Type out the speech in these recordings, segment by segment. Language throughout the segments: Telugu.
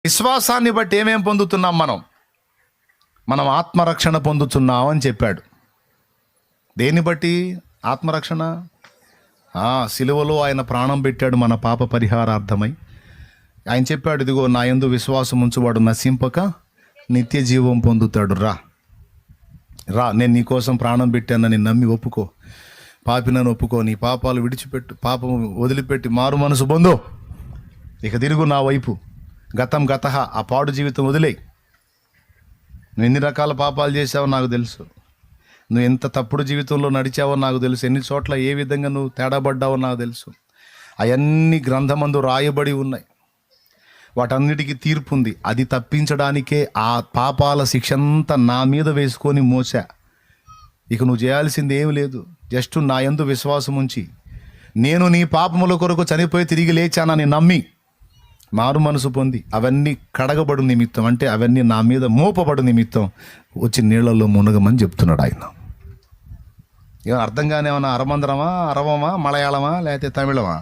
విశ్వాసాన్ని బట్టి ఏమేం పొందుతున్నాం మనం ఆత్మరక్షణ పొందుతున్నాం అని చెప్పాడు. దేన్ని బట్టి ఆత్మరక్షణ? సిలువలో ఆయన ప్రాణం పెట్టాడు మన పాప పరిహారార్థమై. ఆయన చెప్పాడు, ఇదిగో నా యందు విశ్వాసం ఉంచువాడు నశింపక నిత్య జీవం పొందుతాడు. రా నేను నీకోసం ప్రాణం పెట్టానని నమ్మి ఒప్పుకో, పాపినని ఒప్పుకో, నీ పాపాలు విడిచిపెట్టు, పాపం వదిలిపెట్టి మారు మనసు పొందు, ఇక తిరుగు నా వైపు. గతం గతః, ఆ పాడు జీవితం వదిలేయి. నువ్వు ఎన్ని రకాల పాపాలు చేసావో నాకు తెలుసు, నువ్వు ఎంత తప్పుడు జీవితంలో నడిచావో నాకు తెలుసు, ఎన్ని చోట్ల ఏ విధంగా నువ్వు తేడాపడ్డావో నాకు తెలుసు. అవన్నీ గ్రంథమందు రాయబడి ఉన్నాయి, వాటన్నిటికీ తీర్పు ఉంది. అది తప్పించడానికే ఆ పాపాల శిక్ష అంతా నా మీద వేసుకొని మోసా. ఇక నువ్వు చేయాల్సింది ఏమి లేదు, జస్ట్ నా యందు విశ్వాసం ఉంచి నేను నీ పాపముల కొరకు చనిపోయి తిరిగి లేచానని నమ్మి మారు మనసు పొంది అవన్నీ కడగబడు నిమిత్తం, అంటే అవన్నీ నా మీద మోపబడు నిమిత్తం వచ్చి నీళ్లలో మునగమని చెప్తున్నాడు ఆయన. ఏమో అర్థంగానే ఏమన్నా అరమందరమా, అరవమా, మలయాళమా, లేకపోతే తమిళమా?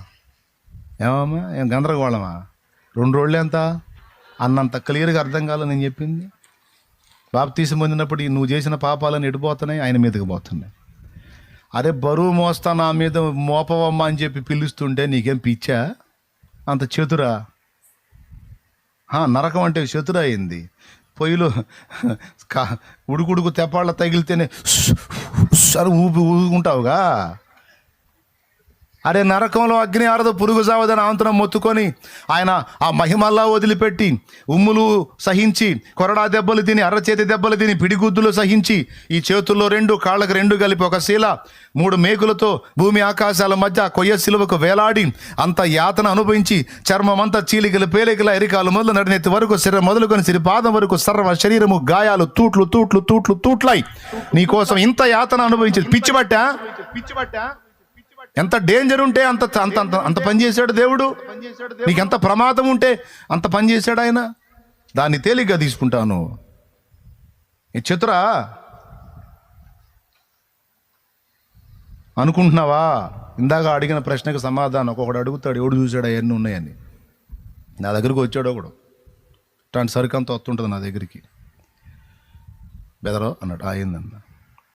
ఏమమ్మా, ఏం గందరగోళమా? 2 రోజులే అంత అన్నంత క్లియర్గా అర్థం కాలేదు నేను చెప్పింది. బాప్తీసం పొందినప్పుడు నువ్వు చేసిన పాపాలను ఎడిపోతున్నాయి, ఆయన మీదకి పోతున్నాయి. అరే బరువు మోస్తా నా మీద మోపవమ్మ అని చెప్పి పిలుస్తుంటే నీకేం పిచ్చా? అంత చతురా? నరకం అంటే చతురా అయింది. పొయ్యిలో ఉడుకుడుకు తెప్పాళ్ళ తగిలితేనే సరే ఊపుకుంటావుగా. అరే నరకంలో అగ్ని ఆరదు, పురుగు సావదని ఆంతరం మొత్తుకొని ఆయన ఆ మహిమల్లా వదిలిపెట్టి ఉమ్ములు సహించి, కొరడా దెబ్బలు తిని, అర్రచేతి దెబ్బలు తిని, పిడిగుద్దులు సహించి, ఈ చేతుల్లో 2 కాళ్ళకు 2 కలిపి ఒక శీల 3 మేకులతో భూమి ఆకాశాల మధ్య కొయ్య సిలువకు వేలాడి అంత యాతన అనుభవించి, చర్మమంతా చీలికలు పేలికల ఎరికాలు మొదలు నడినెత్తి వరకు శరీరం మొదలుకొని సిరిపాదం వరకు సర్వ శరీరము గాయాలు తూట్లు తూట్లు తూట్లు తూట్లై నీకోసం ఇంత యాతన అనుభవించి పిచ్చిబట్టా. ఎంత డేంజర్ ఉంటే అంత అంత అంత అంత పని చేశాడు దేవుడు. నీకు ఎంత ప్రమాదం ఉంటే అంత పని చేశాడు ఆయన. దాన్ని తేలిగ్గా తీసుకుంటాను. ఈ చతురా అనుకుంటున్నావా? ఇందాక అడిగిన ప్రశ్నకు సమాధానం ఒక్కొక్కడు అడుగుతాడు, ఎవడు చూశాడు అవన్నీ ఉన్నాయని. నా దగ్గరికి వచ్చాడు ఒకడు, ఇట్లాంటి సరుకు అంతా వస్తుంటుంది నా దగ్గరికి. బెదరో అన్నాడు. ఏందన్నా?